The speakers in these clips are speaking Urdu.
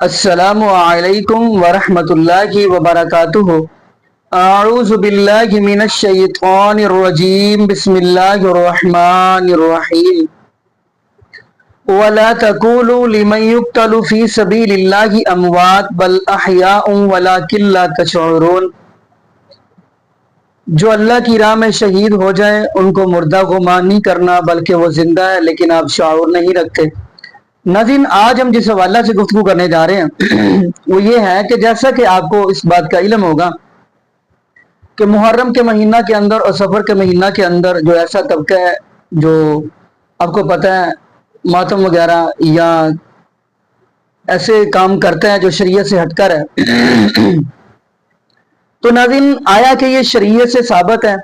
السلام علیکم ورحمۃ اللہ وبرکاتہ۔ اعوذ باللہ من الشیطان الرجیم، بسم اللہ الرحمن الرحیم۔ وَلَا تَقُولُوا لِمَن يُقْتَلُ فِي سَبِيلِ اللَّهِ أَمْوَاتٌ بَلْ أَحْيَاءٌ وَلَٰكِن لَّا تَشْعُرُونَ۔ جو اللہ کی راہ میں شہید ہو جائے ان کو مردہ گمان نہیں کرنا بلکہ وہ زندہ ہے، لیکن آپ شعور نہیں رکھتے۔ ناظرین، آج ہم جس حوالہ سے گفتگو کرنے جا رہے ہیں وہ یہ ہے کہ جیسا کہ آپ کو اس بات کا علم ہوگا کہ محرم کے مہینہ کے اندر اور سفر کے مہینہ کے اندر جو ایسا طبقہ ہے جو آپ کو پتہ ہے ماتم وغیرہ یا ایسے کام کرتا ہے جو شریعت سے ہٹ کر ہے، تو ناظرین آیا کہ یہ شریعت سے ثابت ہے۔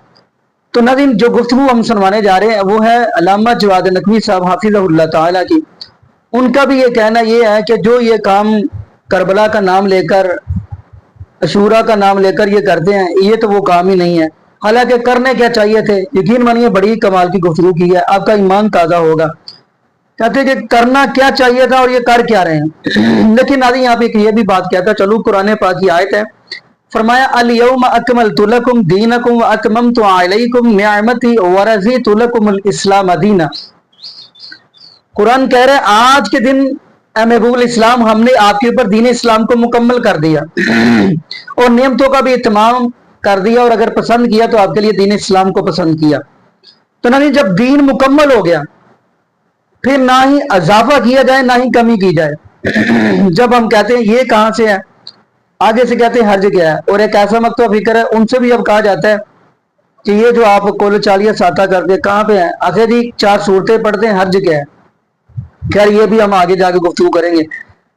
تو ناظرین جو گفتگو ہم سنوانے جا رہے ہیں وہ ہے علامہ جواد نقوی صاحب حافظہ اللہ تعالیٰ کی۔ ان کا بھی یہ کہنا یہ ہے کہ جو یہ کام کربلا کا نام لے کر، عاشورہ کا نام لے کر یہ کرتے ہیں، یہ تو وہ کام ہی نہیں ہے۔ حالانکہ کرنے کیا چاہیے تھے؟ یقین مانیے بڑی کمال کی گفتگو کی ہے، آپ کا ایمان تازہ ہوگا۔ کہتے ہیں کہ کرنا کیا چاہیے تھا اور یہ کر کیا رہے ہیں۔ لیکن آدھی یہاں پہ یہ بھی بات کہتا چلو، قرآن پاک کی آیت ہے، فرمایا الیوم اکملت لکم دینکم واتممت علیکم نعمتی ورضیت لکم الاسلام دینا۔ قرآن کہہ رہے ہیں آج کے دن اے محبوب الاسلام ہم نے آپ کے اوپر دین اسلام کو مکمل کر دیا اور نعمتوں کا بھی اتمام کر دیا، اور اگر پسند کیا تو آپ کے لیے دین اسلام کو پسند کیا۔ تو نہیں، جب دین مکمل ہو گیا پھر نہ ہی اضافہ کیا جائے نہ ہی کمی کی جائے۔ جب ہم کہتے ہیں یہ کہاں سے ہے، آگے سے کہتے ہیں حج کیا ہے، اور ایک ایسا مکتوب فکر ہے ان سے بھی اب کہا جاتا ہے کہ یہ جو آپ کل چالیہ ساتہ کرتے کہاں پہ ہیں، آخر جی 4 سورتیں پڑھتے ہیں، حج کیا ہے۔ خیر یہ بھی ہم آگے جا کے گفتگو کریں گے،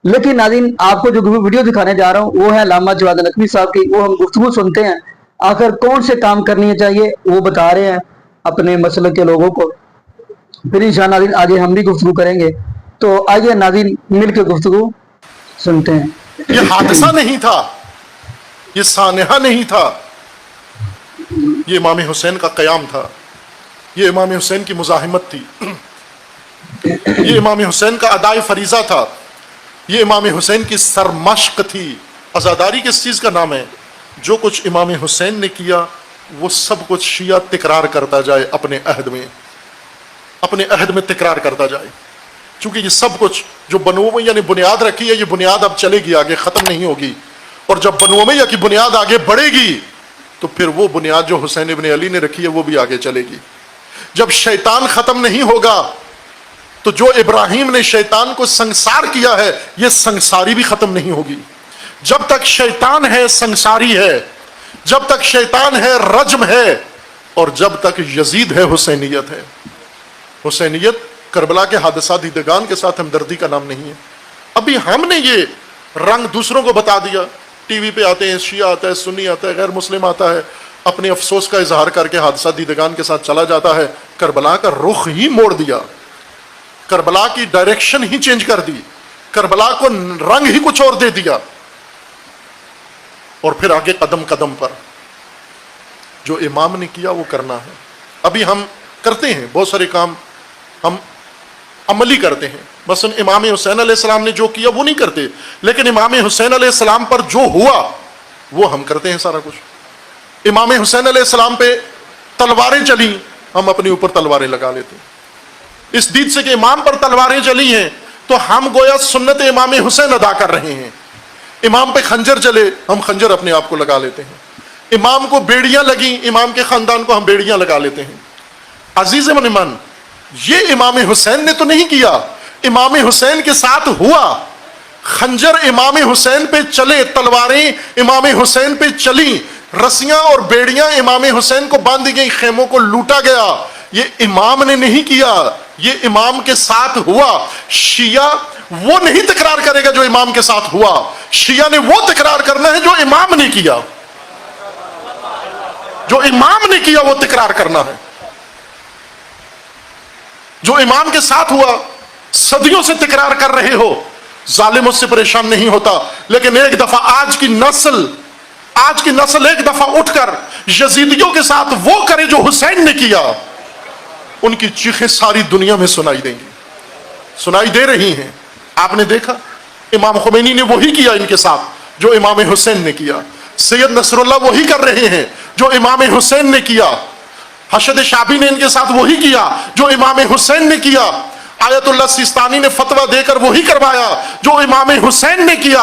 لیکن ناظرین آپ کو جو ویڈیو دکھانے جا رہا ہوں وہ ہے علامہ جواد نقوی صاحب کی۔ وہ ہم گفتگو سنتے ہیں، آخر کون سے کام کرنی چاہیے وہ بتا رہے ہیں اپنے مسلک کے لوگوں کو، پھر انشاءاللہ ناظرین آگے ہم بھی گفتگو کریں گے۔ تو آئیے ناظرین مل کے گفتگو سنتے ہیں۔ یہ حادثہ نہیں تھا، یہ سانحہ نہیں تھا، یہ امام حسین کا قیام تھا، یہ امام حسین کی مزاحمت تھی، یہ امام حسین کا ادائی فریضہ تھا، یہ امام حسین کی سرمشق تھی۔ عزاداری کس چیز کا نام ہے؟ جو کچھ امام حسین نے کیا وہ سب کچھ شیعہ تکرار کرتا جائے، اپنے عہد میں تکرار کرتا جائے، چونکہ یہ سب کچھ جو بنو امیہ نے بنیاد رکھی ہے یہ بنیاد اب چلے گی، آگے ختم نہیں ہوگی، اور جب بنو امیہ کی بنیاد آگے بڑھے گی تو پھر وہ بنیاد جو حسین ابن علی نے رکھی ہے وہ بھی آگے چلے گی۔ جب شیطان ختم نہیں ہوگا تو جو ابراہیم نے شیطان کو سنسار کیا ہے یہ سنساری بھی ختم نہیں ہوگی۔ جب تک شیطان ہے سنساری ہے، جب تک شیطان ہے رجم ہے، اور جب تک یزید ہے حسینیت ہے۔ حسینیت کربلا کے حادثات دیدگان کے ساتھ ہمدردی کا نام نہیں ہے۔ ابھی ہم نے یہ رنگ دوسروں کو بتا دیا، ٹی وی پہ آتے ہیں، شیعہ آتا ہے، سنی آتا ہے، غیر مسلم آتا ہے، اپنے افسوس کا اظہار کر کے حادثات دیدگان کے ساتھ چلا جاتا ہے۔ کربلا کا رخ ہی موڑ دیا، کربلا کی ڈائریکشن ہی چینج کر دی، کربلا کو رنگ ہی کچھ اور دے دیا، اور پھر آگے قدم قدم پر جو امام نے کیا وہ کرنا ہے۔ ابھی ہم کرتے ہیں بہت سارے کام، ہم عملی کرتے ہیں، مثلا امام حسین علیہ السلام نے جو کیا وہ نہیں کرتے، لیکن امام حسین علیہ السلام پر جو ہوا وہ ہم کرتے ہیں سارا کچھ۔ امام حسین علیہ السلام پہ تلواریں چلیں، ہم اپنے اوپر تلواریں لگا لیتے ہیں، اس دید سے کہ امام پر تلواریں چلی ہیں تو ہم گویا سنت امام حسین ادا کر رہے ہیں۔ امام پہ خنجر چلے، ہم خنجر اپنے آپ کو لگا لیتے ہیں۔ امام کو بیڑیاں لگیں، امام کے خاندان کو ہم بیڑیاں لگا لیتے ہیں۔ عزیز من، یہ امام حسین نے تو نہیں کیا، امام حسین کے ساتھ ہوا۔ خنجر امام حسین پہ چلے، تلواریں امام حسین پہ چلیں، رسیاں اور بیڑیاں امام حسین کو باندھی گئی، خیموں کو لوٹا گیا۔ یہ امام نے نہیں کیا، یہ امام کے ساتھ ہوا۔ شیعہ وہ نہیں تکرار کرے گا جو امام کے ساتھ ہوا، شیعہ نے وہ تکرار کرنا ہے جو امام نے کیا، جو امام نے کیا وہ تکرار کرنا ہے۔ جو امام کے ساتھ ہوا صدیوں سے تکرار کر رہے ہو، ظالم اس سے پریشان نہیں ہوتا، لیکن ایک دفعہ آج کی نسل ایک دفعہ اٹھ کر یزیدیوں کے ساتھ وہ کرے جو حسین نے کیا، ان کی چیخیں ساری دنیا میں سنائی دیں گی، سنائی دے رہی ہیں۔ آپ نے دیکھا امام خمینی نے وہی کیا ان کے ساتھ جو امام حسین نے کیا، سید نصر اللہ وہی کر رہے ہیں جو امام حسین نے کیا، حشد شعبی نے ان کے ساتھ وہی کیا جو امام حسین نے کیا، آیت اللہ سیستانی نے فتویٰ دے کر وہی کروایا جو امام حسین نے کیا،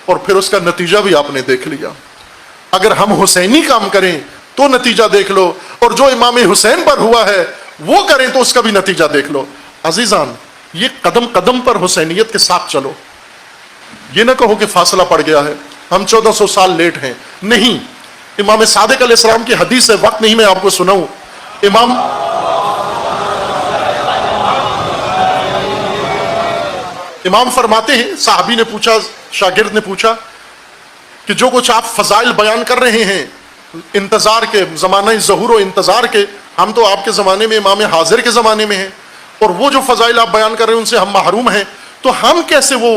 اور پھر اس کا نتیجہ بھی آپ نے دیکھ لیا۔ اگر ہم حسینی کام کریں تو نتیجہ دیکھ لو، اور جو امام حسین پر ہوا ہے وہ کریں تو اس کا بھی نتیجہ دیکھ لو۔ عزیزان، یہ قدم قدم پر حسینیت کے ساتھ چلو، یہ نہ کہو کہ فاصلہ پڑ گیا ہے، ہم 1400 سال لیٹ ہیں، نہیں۔ امام صادق علیہ السلام کی حدیث ہے، وقت نہیں میں آپ کو سناؤں، امام فرماتے ہیں، صحابی نے پوچھا، شاگرد نے پوچھا کہ جو کچھ آپ فضائل بیان کر رہے ہیں انتظار کے، زمانہ ظہور و انتظار کے، ہم تو آپ کے زمانے میں امام حاضر کے زمانے میں ہیں، اور وہ جو فضائل آپ بیان کر رہے ہیں ان سے ہم محروم ہیں، تو ہم کیسے وہ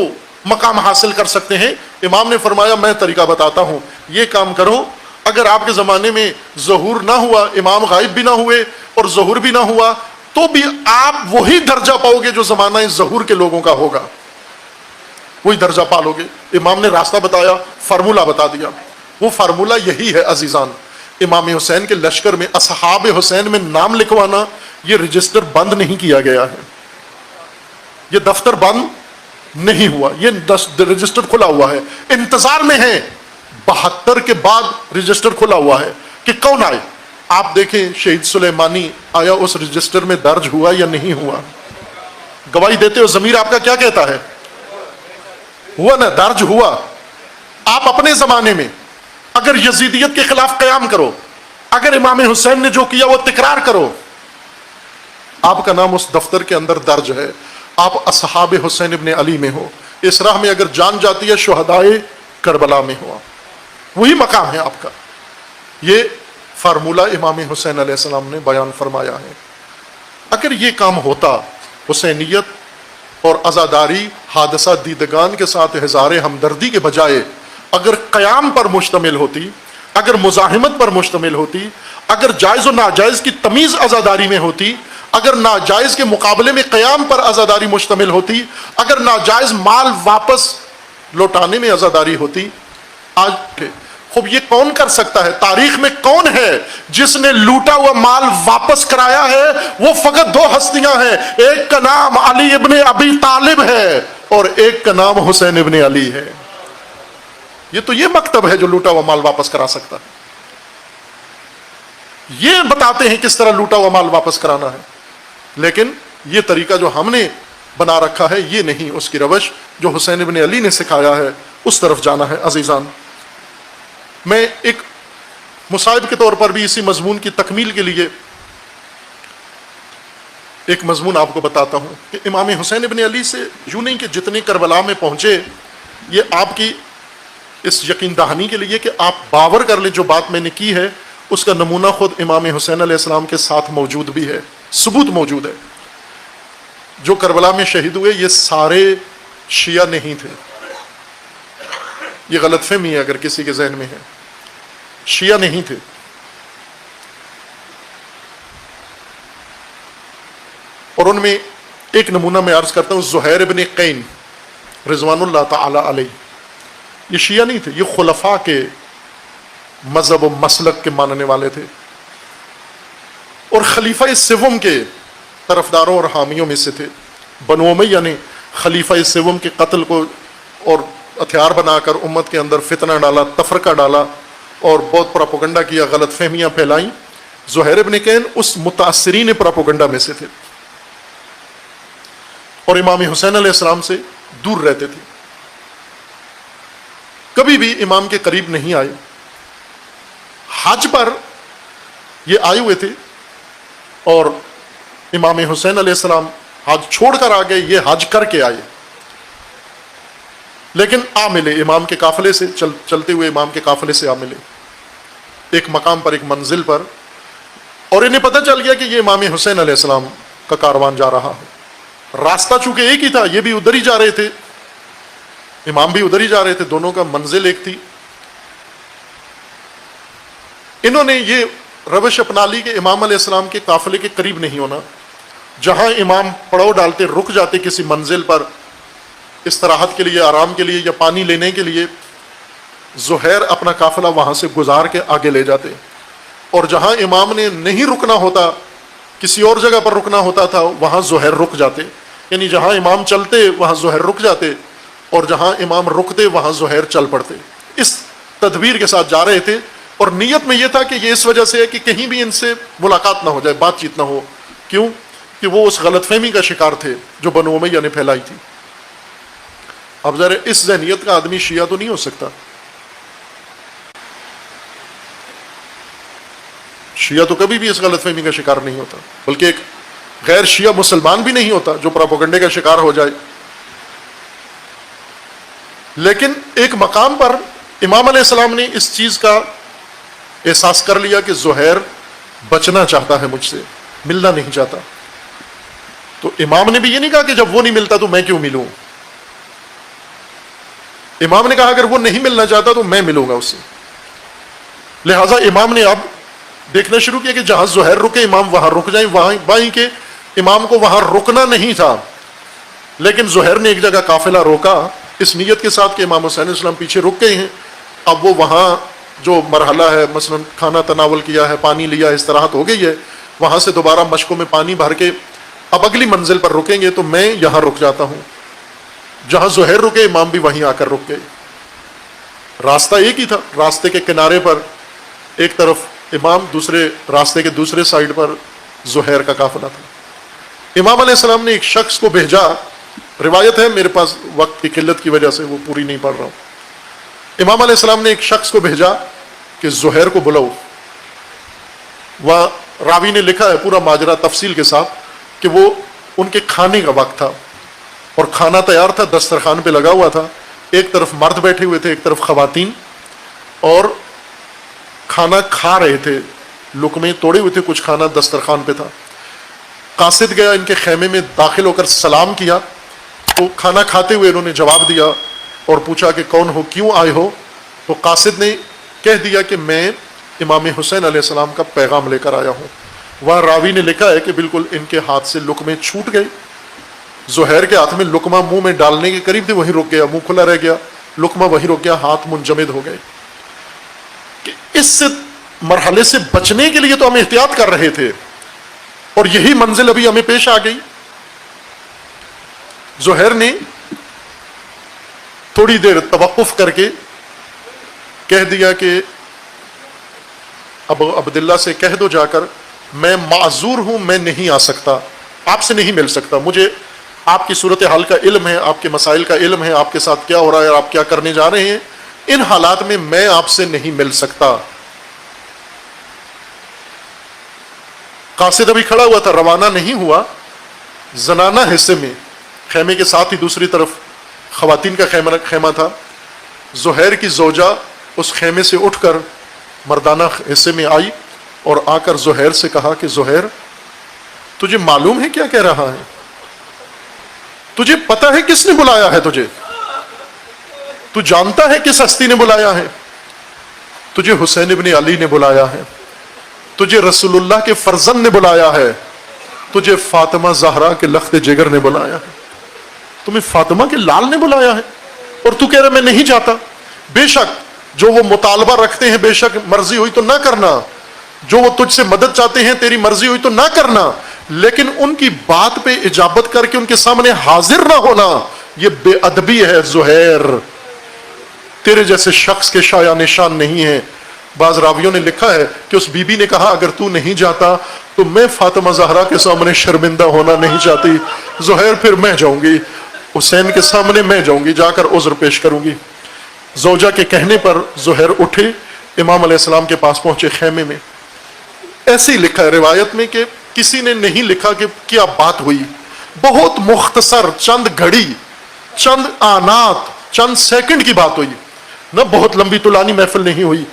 مقام حاصل کر سکتے ہیں؟ امام نے فرمایا، میں طریقہ بتاتا ہوں، یہ کام کرو، اگر آپ کے زمانے میں ظہور نہ ہوا، امام غائب بھی نہ ہوئے اور ظہور بھی نہ ہوا، تو بھی آپ وہی درجہ پاؤ گے جو زمانہ ظہور کے لوگوں کا ہوگا، وہی درجہ پالو گے۔ امام نے راستہ بتایا، فارمولہ بتا دیا، وہ فارمولہ یہی ہے عزیزان، امام حسین کے لشکر میں اصحاب حسین میں نام لکھوانا، یہ رجسٹر بند نہیں کیا گیا ہے، یہ دفتر بند نہیں ہوا، یہ رجسٹر کھلا ہوا ہے، انتظار میں ہے، 72 کے بعد رجسٹر کھلا ہوا ہے کہ کون آئے۔ آپ دیکھیں شہید سلیمانی آیا اس رجسٹر میں درج ہوا یا نہیں ہوا؟ گواہی دیتے ہو، ضمیر آپ کا کیا کہتا ہے؟ ہوا نا، درج ہوا۔ آپ اپنے زمانے میں اگر یزیدیت کے خلاف قیام کرو، اگر امام حسین نے جو کیا وہ تکرار کرو، آپ کا نام اس دفتر کے اندر درج ہے، آپ اصحاب حسین ابن علی میں ہو، اس راہ میں اگر جان جاتی ہے شہدائے کربلا میں ہوا، وہی مقام ہے آپ کا۔ یہ فارمولہ امام حسین علیہ السلام نے بیان فرمایا ہے۔ اگر یہ کام ہوتا، حسینیت اور عزاداری حادثہ دیدگان کے ساتھ اظہار ہمدردی کے بجائے اگر قیام پر مشتمل ہوتی، اگر مزاحمت پر مشتمل ہوتی، اگر جائز و ناجائز کی تمیز عزاداری میں ہوتی، اگر ناجائز کے مقابلے میں قیام پر عزاداری مشتمل ہوتی، اگر ناجائز مال واپس لوٹانے میں عزاداری ہوتی، آج خوب یہ کون کر سکتا ہے؟ تاریخ میں کون ہے جس نے لوٹا ہوا مال واپس کرایا ہے؟ وہ فقط 2 ہستیاں ہیں، ایک کا نام علی ابن ابی طالب ہے اور ایک کا نام حسین ابن علی ہے۔ یہ تو یہ مکتب ہے جو لوٹا ہوا مال واپس کرا سکتا ہے، یہ بتاتے ہیں کس طرح لوٹا ہوا مال واپس کرانا ہے، لیکن یہ طریقہ جو ہم نے بنا رکھا ہے یہ نہیں، اس کی روش جو حسین ابن علی نے سکھایا ہے اس طرف جانا ہے۔ عزیزان، میں ایک مصائب کے طور پر بھی اسی مضمون کی تکمیل کے لیے ایک مضمون آپ کو بتاتا ہوں کہ امام حسین ابن علی سے یوں نہیں کہ جتنے کربلا میں پہنچے، یہ آپ کی اس یقین دہانی کے لیے کہ آپ باور کر لیں جو بات میں نے کی ہے اس کا نمونہ خود امام حسین علیہ السلام کے ساتھ موجود بھی ہے، ثبوت موجود ہے۔ جو کربلا میں شہید ہوئے یہ سارے شیعہ نہیں تھے، یہ غلط فہمی ہے اگر کسی کے ذہن میں ہے، شیعہ نہیں تھے۔ اور ان میں ایک نمونہ میں عرض کرتا ہوں، زہیر ابن قین رضوان اللہ تعالی علیہ، یہ شیعہ نہیں تھے، یہ خلفاء کے مذہب و مسلک کے ماننے والے تھے، اور خلیفہ سوم کے طرفداروں اور حامیوں میں سے تھے۔ بنو امیہ نے خلیفہ سوم کے قتل کو اور ہتھیار بنا کر امت کے اندر فتنہ ڈالا، تفرقہ ڈالا اور بہت پراپوگنڈا کیا، غلط فہمیاں پھیلائیں۔ زہیر ابن قین اس متاثرین پراپوگنڈا میں سے تھے اور امام حسین علیہ السلام سے دور رہتے تھے، کبھی بھی امام کے قریب نہیں آئے۔ حج پر یہ آئے ہوئے تھے اور امام حسین علیہ السلام حج چھوڑ کر آ گئے، یہ حج کر کے آئے، لیکن آ ملے امام کے قافلے سے، چلتے ہوئے امام کے قافلے سے آ ملے ایک مقام پر، ایک منزل پر، اور انہیں پتہ چل گیا کہ یہ امام حسین علیہ السلام کا کاروان جا رہا ہے۔ راستہ چونکہ ایک ہی تھا، یہ بھی ادھر ہی جا رہے تھے، امام بھی ادھر ہی جا رہے تھے، دونوں کا منزل ایک تھی۔ انہوں نے یہ روش اپنا لی کہ امام علیہ السلام کے قافلے کے قریب نہیں ہونا، جہاں امام پڑاؤ ڈالتے رک جاتے کسی منزل پر استراحت کے لیے، آرام کے لیے یا پانی لینے کے لیے زہیر اپنا قافلہ وہاں سے گزار کے آگے لے جاتے، اور جہاں امام نے نہیں رکنا ہوتا، کسی اور جگہ پر رکنا ہوتا تھا، وہاں زہیر رک جاتے، یعنی جہاں امام چلتے وہاں زہیر رک جاتے، اور جہاں امام رکتے وہاں زہیر چل پڑتے۔ اس تدبیر کے ساتھ جا رہے تھے، اور نیت میں یہ تھا کہ یہ اس وجہ سے ہے کہ کہیں بھی ان سے ملاقات نہ ہو جائے، بات چیت نہ ہو، کیوں کہ وہ اس غلط فہمی کا شکار تھے جو بنو امیہ نے پھیلائی تھی۔ اب ذرا اس ذہنیت کا آدمی شیعہ تو نہیں ہو سکتا، شیعہ تو کبھی بھی اس غلط فہمی کا شکار نہیں ہوتا، بلکہ ایک غیر شیعہ مسلمان بھی نہیں ہوتا جو پراپیگنڈے کا شکار ہو جائے۔ لیکن ایک مقام پر امام علیہ السلام نے اس چیز کا احساس کر لیا کہ زہیر بچنا چاہتا ہے مجھ سے، ملنا نہیں چاہتا، تو امام نے بھی یہ نہیں کہا کہ جب وہ نہیں ملتا تو میں کیوں ملوں، امام نے کہا اگر وہ نہیں ملنا چاہتا تو میں ملوں گا اس سے۔ لہٰذا امام نے اب دیکھنا شروع کیا کہ جہاں زہیر رکے امام وہاں رک جائیں، وہاں بائی کہ امام کو وہاں رکنا نہیں تھا، لیکن زہیر نے ایک جگہ قافلہ روکا اس نیت کے ساتھ کہ امام حسین علیہ السلام پیچھے رک گئے ہیں، اب وہ وہاں جو مرحلہ ہے، مثلا کھانا تناول کیا ہے، پانی لیا، استراحت ہو گئی ہے، وہاں سے دوبارہ مشکوں میں پانی بھر کے اب اگلی منزل پر رکیں گے، تو میں یہاں رک جاتا ہوں۔ جہاں زہیر رکے امام بھی وہیں آ کر رک گئے۔ راستہ ایک ہی تھا، راستے کے کنارے پر ایک طرف امام، دوسرے راستے کے دوسرے سائیڈ پر زہیر کا قافلہ تھا۔ امام علیہ السلام نے ایک شخص کو بھیجا، روایت ہے، میرے پاس وقت کی قلت کی وجہ سے وہ پوری نہیں پڑھ رہا ہوں۔ امام علیہ السلام نے ایک شخص کو بھیجا کہ زہیر کو بلاؤ۔ وہاں راوی نے لکھا ہے پورا ماجرا تفصیل کے ساتھ کہ وہ ان کے کھانے کا وقت تھا اور کھانا تیار تھا، دسترخوان پہ لگا ہوا تھا، ایک طرف مرد بیٹھے ہوئے تھے، ایک طرف خواتین، اور کھانا کھا رہے تھے، لقمے توڑے ہوئے تھے، کچھ کھانا دسترخوان پہ تھا۔ قاصد گیا ان کے خیمے میں، داخل ہو کر سلام کیا، تو کھانا کھاتے ہوئے انہوں نے جواب دیا اور پوچھا کہ کون ہو، کیوں آئے ہو؟ تو قاصد نے کہہ دیا کہ میں امام حسین علیہ السلام کا پیغام لے کر آیا ہوں۔ وہاں راوی نے لکھا ہے کہ بالکل ان کے ہاتھ سے لقمے چھوٹ گئے، زہیر کے ہاتھ میں لقمہ منہ میں ڈالنے کے قریب تھے، وہیں رک گیا، منہ کھلا رہ گیا، لقمہ وہیں رک گیا، ہاتھ منجمد ہو گئے۔ کہ اس سے مرحلے سے بچنے کے لیے تو ہم احتیاط کر رہے تھے، اور یہی منزل ابھی ہمیں پیش آ گئی۔ زہیر نے تھوڑی دیر توقف کر کے کہہ دیا کہ اب عبداللہ سے کہہ دو جا کر، میں معذور ہوں، میں نہیں آ سکتا، آپ سے نہیں مل سکتا، مجھے آپ کی صورتحال کا علم ہے، آپ کے مسائل کا علم ہے، آپ کے ساتھ کیا ہو رہا ہے اور آپ کیا کرنے جا رہے ہیں، ان حالات میں میں آپ سے نہیں مل سکتا۔ قاصد ابھی کھڑا ہوا تھا، روانہ نہیں ہوا۔ زنانہ حصے میں خیمے کے ساتھ ہی دوسری طرف خواتین کا خیمہ تھا۔ زہیر کی زوجہ اس خیمے سے اٹھ کر مردانہ حصے میں آئی اور آ کر زہیر سے کہا کہ زہیر، تجھے معلوم ہے کیا کہہ رہا ہے؟ تجھے پتا ہے کس نے بلایا ہے تجھے؟ تو جانتا ہے کس ہستی نے بلایا ہے؟ تجھے حسین ابن علی نے بلایا ہے، تجھے رسول اللہ کے فرزند نے بلایا ہے، تجھے فاطمہ زہرا کے لخت جگر نے بلایا ہے، تمہیں فاطمہ کے لال نے بلایا ہے، اور تو کہہ رہا میں نہیں جاتا۔ بے شک جو وہ مطالبہ رکھتے ہیں، بے شک مرضی ہوئی تو نہ کرنا، جو وہ تجھ سے مدد چاہتے ہیں تیری مرضی ہوئی تو نہ کرنا، لیکن ان کی بات پہ اجابت کر کے ان کے سامنے حاضر نہ ہونا، یہ بے ادبی ہے زہیر، تیرے جیسے شخص کے شایان نشان نہیں ہے۔ بعض راویوں نے لکھا ہے کہ اس بی بی نے کہا اگر تو نہیں جاتا تو میں فاطمہ زہرا کے سامنے شرمندہ ہونا نہیں چاہتی، زہیر پھر میں جاؤں گی، حسین کے سامنے میں جاؤں گی، جا کر عذر پیش کروں گی۔ زوجہ کے کہنے پر زہیر اٹھے، امام علیہ السلام کے پاس پہنچے خیمے میں۔ ایسے ہی لکھا ہے روایت میں کہ کسی نے نہیں لکھا کہ کیا بات ہوئی، بہت مختصر، چند گھڑی، چند آنات، چند سیکنڈ کی بات ہوئی، نہ بہت لمبی طولانی محفل نہیں ہوئی،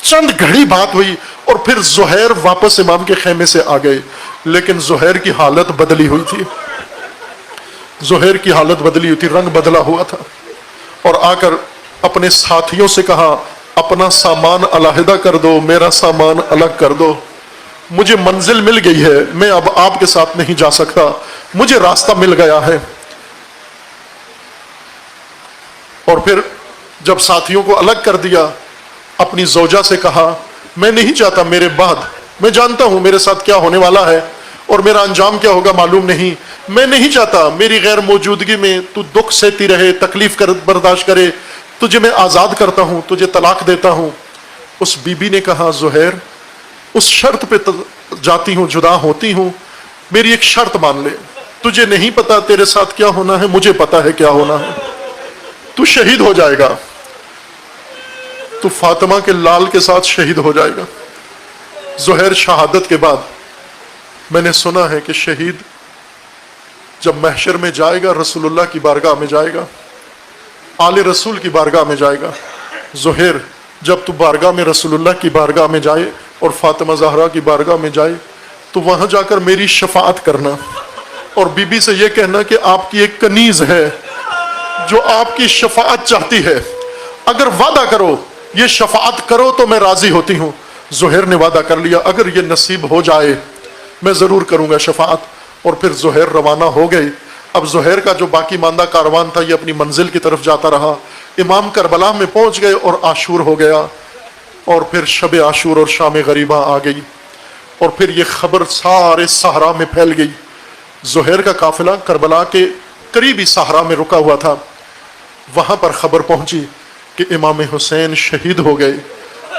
چند گھڑی بات ہوئی، اور پھر زہیر واپس امام کے خیمے سے آ گئے۔ لیکن زہیر کی حالت بدلی ہوئی تھی، زہیر کی حالت بدلی ہوئی تھی، رنگ بدلا ہوا تھا، اور آ کر اپنے ساتھیوں سے کہا اپنا سامان علیحدہ کر دو، میرا سامان الگ کر دو، مجھے منزل مل گئی ہے، میں اب آپ کے ساتھ نہیں جا سکتا، مجھے راستہ مل گیا ہے۔ اور پھر جب ساتھیوں کو الگ کر دیا اپنی زوجہ سے کہا میں نہیں چاہتا میرے بعد، میں جانتا ہوں میرے ساتھ کیا ہونے والا ہے اور میرا انجام کیا ہوگا معلوم نہیں، میں نہیں چاہتا میری غیر موجودگی میں تو دکھ سہتی رہے، تکلیف برداشت کرے، تجھے میں آزاد کرتا ہوں، تجھے طلاق دیتا ہوں۔ اس بی بی نے کہا زہیر اس شرط پہ جاتی ہوں، جدا ہوتی ہوں، میری ایک شرط مان لے، تجھے نہیں پتا تیرے ساتھ کیا ہونا ہے، مجھے پتا ہے کیا ہونا ہے، تو شہید ہو جائے گا، تو فاطمہ کے لال کے ساتھ شہید ہو جائے گا۔ زہیر شہادت کے بعد میں نے سنا ہے کہ شہید جب محشر میں جائے گا رسول اللہ کی بارگاہ میں جائے گا، آل رسول کی بارگاہ میں جائے گا۔ زہیر جب تو بارگاہ میں رسول اللہ کی بارگاہ میں جائے اور فاطمہ زہرا کی بارگاہ میں جائے تو وہاں جا کر میری شفاعت کرنا اور بی بی سے یہ کہنا کہ آپ کی ایک کنیز ہے جو آپ کی شفاعت چاہتی ہے، اگر وعدہ کرو یہ شفاعت کرو تو میں راضی ہوتی ہوں۔ زہیر نے وعدہ کر لیا اگر یہ نصیب ہو جائے میں ضرور کروں گا شفاعت، اور پھر زہیر روانہ ہو گئی۔ اب زہیر کا جو باقی ماندہ کاروان تھا یہ اپنی منزل کی طرف جاتا رہا، امام کربلا میں پہنچ گئے اور عاشور ہو گیا، اور پھر شب عاشور اور شام غریبہ آ گئی، اور پھر یہ خبر سارے صحرا میں پھیل گئی۔ زہیر کا قافلہ کربلا کے قریبی صحرا میں رکا ہوا تھا، وہاں پر خبر پہنچی کہ امام حسین شہید ہو گئے،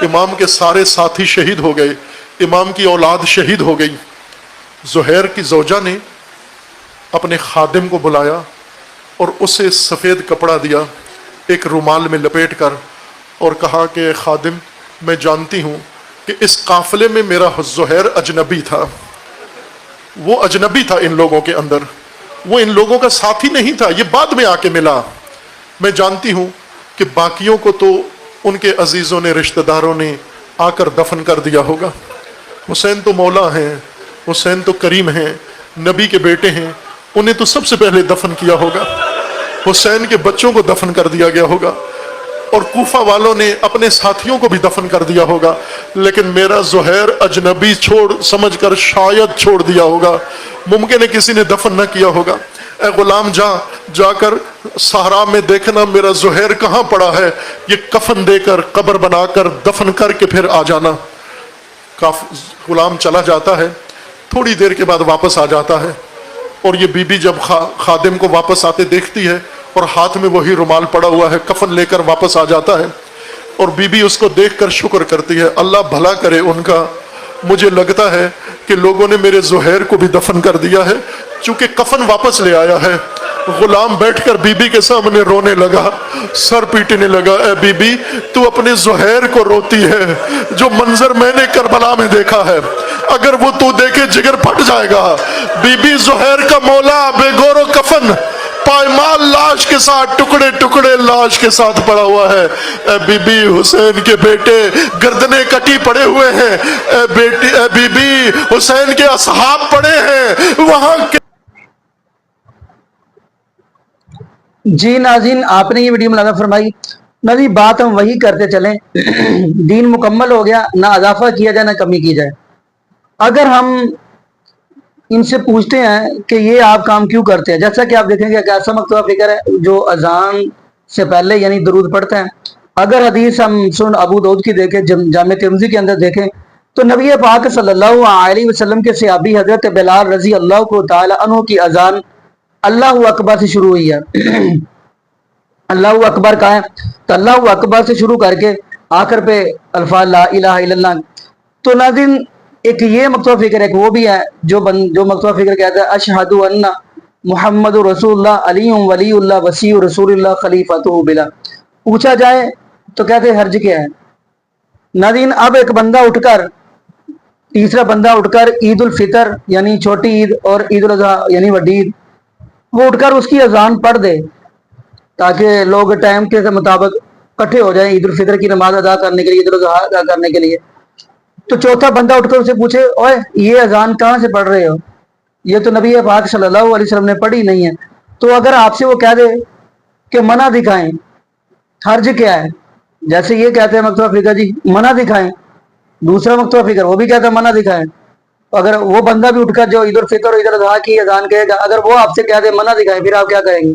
امام کے سارے ساتھی شہید ہو گئے، امام کی اولاد شہید ہو گئی۔ زہیر کی زوجہ نے اپنے خادم کو بلایا اور اسے سفید کپڑا دیا ایک رومال میں لپیٹ کر، اور کہا کہ خادم میں جانتی ہوں کہ اس قافلے میں میرا زہیر اجنبی تھا، وہ اجنبی تھا ان لوگوں کے اندر، وہ ان لوگوں کا ساتھی نہیں تھا، یہ بعد میں آ کے ملا، میں جانتی ہوں کہ باقیوں کو تو ان کے عزیزوں نے رشتہ داروں نے آ کر دفن کر دیا ہوگا، حسین تو مولا ہیں، حسین تو کریم ہیں، نبی کے بیٹے ہیں، انہیں تو سب سے پہلے دفن کیا ہوگا، حسین کے بچوں کو دفن کر دیا گیا ہوگا، اور کوفہ والوں نے اپنے ساتھیوں کو بھی دفن کر دیا ہوگا، لیکن میرا زہیر اجنبی سمجھ کر شاید چھوڑ دیا ہوگا، ممکن ہے کسی نے دفن نہ کیا ہوگا۔ اے غلام جا کر صحرا میں دیکھنا میرا زہیر کہاں پڑا ہے، یہ کفن دے کر قبر بنا کر دفن کر کے پھر آ جانا۔ غلام چلا جاتا ہے، تھوڑی دیر کے بعد واپس آ جاتا ہے، اور یہ بی بی جب خادم کو واپس آتے دیکھتی ہے اور ہاتھ میں وہی رومال پڑا ہوا ہے، کفن لے کر واپس آ جاتا ہے، اور بی بی اس کو دیکھ کر شکر کرتی ہے، اللہ بھلا کرے ان کا، مجھے لگتا ہے کہ لوگوں نے میرے زہیر کو بھی دفن کر دیا ہے چونکہ کفن واپس لے آیا ہے۔ غلام بیٹھ کر بی بی کے سامنے رونے لگا، سر پیٹنے لگا، اے بی بی تو اپنے زہیر کو روتی ہے، جو منظر میں نے کربلا میں دیکھا ہے اگر وہ تو دیکھے جگر پھٹ جائے گا۔ بی بی زہیر کا مولا بے گور و کفن پائمال لاش کے ساتھ ٹکڑے ٹکڑے لاش کے ساتھ پڑا ہوا ہے، اے بی بی حسین کے بیٹے گردنیں کٹی پڑے ہوئے ہیں، اے بی بی حسین کے اصحاب پڑے ہیں وہاں کے۔ جی ناظرین، آپ نے یہ ویڈیو ملاحظہ فرمائی۔ ناظرین بات ہم وہی کرتے چلیں، دین مکمل ہو گیا، نہ اضافہ کیا جائے نہ کمی کی جائے۔ اگر ہم ان سے پوچھتے ہیں کہ یہ آپ کام کیوں کرتے ہیں، جیسا کہ آپ دیکھیں گے کہ ایسا مکتوبہ فکر ہے جو اذان سے پہلے یعنی درود پڑھتے ہیں۔ اگر حدیث ہم سنن ابو داؤد کی دیکھیں، جامع ترمذی کے اندر دیکھیں تو نبی پاک صلی اللہ علیہ وسلم کے صحابی حضرت بلال رضی اللہ کو تعالی عنہ کی اذان اللہ اکبر سے شروع ہوئی ہے۔ اللہ اکبر کا ہے تو اللہ اکبر سے شروع کر کے آخر پہ الفاظ لا الہ الا اللہ۔ تو ناظرین ایک یہ مکتوبہ فکر ایک وہ بھی ہے جو مکتوبہ فکر کہتا ہے اشہد ان محمد رسول اللہ علی ولی اللہ وسیع رسول اللہ خلیفۃ بلا۔ پوچھا جائے تو کہتے حرج کیا ہے۔ ناظرین اب ایک بندہ اٹھ کر، تیسرا بندہ اٹھ کر عید الفطر یعنی چھوٹی عید اور عید الاضحیٰ یعنی بڑی عید، وہ اٹھ کر اس کی اذان پڑھ دے تاکہ لوگ ٹائم کے مطابق اکٹھے ہو جائیں عید الفطر کی نماز ادا کرنے کے لیے، عید الاضحیٰ ادا کرنے کے لیے۔ تو چوتھا بندہ اٹھ کر اسے پوچھے اوے یہ اذان کہاں سے پڑھ رہے ہو، یہ تو نبی پاک صلی اللہ علیہ وسلم نے پڑھی نہیں ہے۔ تو اگر آپ سے وہ کہہ دے کہ منع دکھائیں، حرج کیا ہے؟ جیسے یہ کہتے ہیں مکتوبہ فکر جی منع دکھائیں، دوسرا مکتوبہ فکر وہ بھی کہتا ہے منع دکھائیں۔ اگر وہ بندہ بھی اٹھ کر جو عید الفطر اور عید الاضحیٰ کی اذان کہے گا، اگر وہ آپ سے کہہ دے منع دکھائیں، پھر آپ کیا کریں گے؟